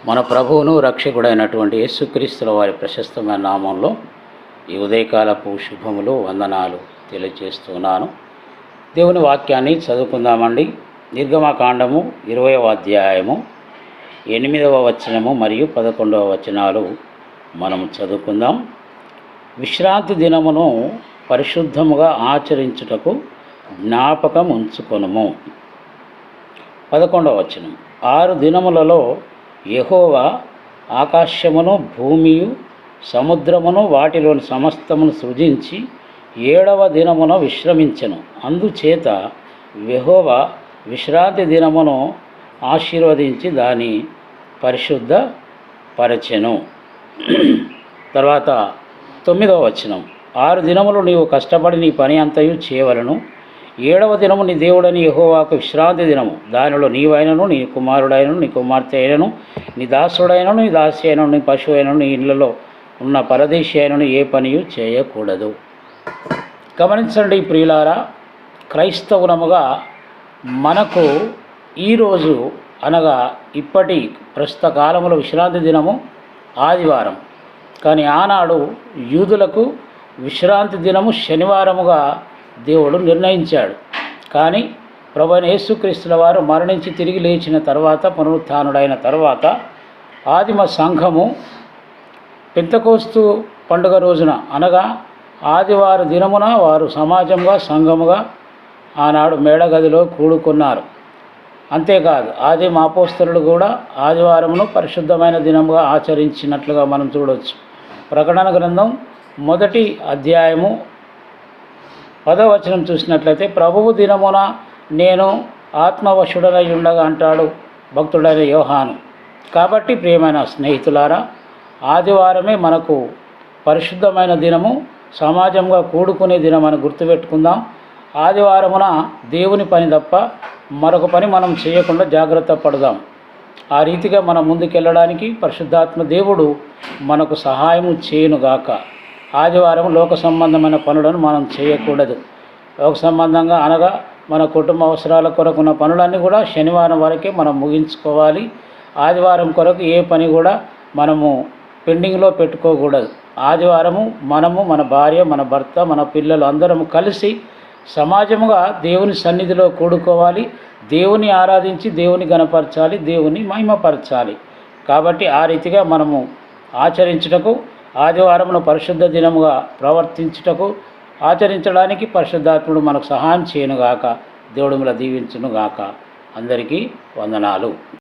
మన ప్రభువును రక్షకుడైనటువంటి యేసుక్రీస్తుల వారి ప్రశస్తమైన నామంలో ఈ ఉదయకాలపు శుభములు వందనాలు తెలియజేస్తున్నాను. దేవుని వాక్యాన్ని చదువుకుందామండి. నిర్గమకాండము 20వ అధ్యాయము 8వ వచనము మరియు 11వ వచనాలు మనము చదువుకుందాం. విశ్రాంతి దినమును పరిశుద్ధముగా ఆచరించుటకు జ్ఞాపకం ఉంచుకొనుము. 11వ వచనం, 6 దినములలో యెహోవా ఆకాశమును భూమియు సముద్రమును వాటిలోని సమస్తమును సృజించి 7వ దినమున విశ్రమించెను. అందుచేత యెహోవా విశ్రాంతి దినమును ఆశీర్వదించి దాని పరిశుద్ధ పరచెను. తర్వాత 9వ వచనం, 6 దినములు నీవు కష్టపడి నీ పని అంతయు చేయవలను. 7వ దినము నీ దేవుడని యెహోవాకు విశ్రాంతి దినము. దానిలో నీవైనను, నీ కుమారుడైనను, నీ కుమార్తె అయినను, నీ దాసుడైనను, నీ దాసి అయినను, నీ పశువు అయినను, నీ ఇళ్లలో ఉన్న పరదేశి అయినను ఏ పనియు చేయకూడదు. గమనించండి ప్రియులారా, క్రైస్తవులముగా మనకు ఈరోజు అనగా ఇప్పటి ప్రస్తుత కాలంలో విశ్రాంతి దినము ఆదివారం. కానీ ఆనాడు యూదులకు విశ్రాంతి దినము శనివారముగా దేవుడు నిర్ణయించాడు. కానీ ప్రభువైన యేసుక్రీస్తుల వారు మరణించి తిరిగి లేచిన తర్వాత, పునరుత్థానుడైన తర్వాత ఆదిమ సంఘము పెంతెకోస్తు పండుగ రోజున అనగా ఆదివారం దినమున వారు సమాజంగా సంఘముగా ఆనాడు మేడగదిలో కూడుకున్నారు. అంతేకాదు ఆదిమ అపోస్తలుడు కూడా ఆదివారమును పరిశుద్ధమైన దినముగా ఆచరించినట్లుగా మనం చూడవచ్చు. ప్రకటన గ్రంథం 1వ అధ్యాయము 10వ వచనం చూసినట్లయితే, ప్రభువు దినమున నేను ఆత్మవశుడనై ఉండగా అంటాడు భక్తుడైన యోహాను. కాబట్టి ప్రియమైన స్నేహితులారా, ఆదివారమే మనకు పరిశుద్ధమైన దినము, సమాజంగా కూడుకునే దినం అని గుర్తుపెట్టుకుందాం. ఆదివారమున దేవుని పని తప్ప మరొక పని మనం చేయకుండా జాగ్రత్త పడదాం. ఆ రీతిగా మనం ముందుకెళ్ళడానికి పరిశుద్ధాత్మ దేవుడు మనకు సహాయము చేయునుగాక. ఆదివారం లోక సంబంధమైన పనులను మనం చేయకూడదు. లోక సంబంధంగా అనగా మన కుటుంబ అవసరాల కొరకున్న పనులన్నీ కూడా శనివారం వరకే మనం ముగించుకోవాలి. ఆదివారం కొరకు ఏ పని కూడా మనము పెండింగ్లో పెట్టుకోకూడదు. ఆదివారము మనము, మన భార్య, మన భర్త, మన పిల్లలు అందరము కలిసి సమాజముగా దేవుని సన్నిధిలో కూడుకోవాలి. దేవుని ఆరాధించి దేవుని గణపరచాలి, దేవుని మహిమపరచాలి. కాబట్టి ఆ రీతిగా మనము ఆచరించుటకు, ఆదివారమును పరిశుద్ధ దినముగా ప్రవర్తించుటకు, ఆచరించడానికి పరిశుద్ధాత్ముడు మనకు సహాయం చేయనుగాక. దేవుడు మిమ్మల్ని దీవించునుగాక. అందరికీ వందనాలు.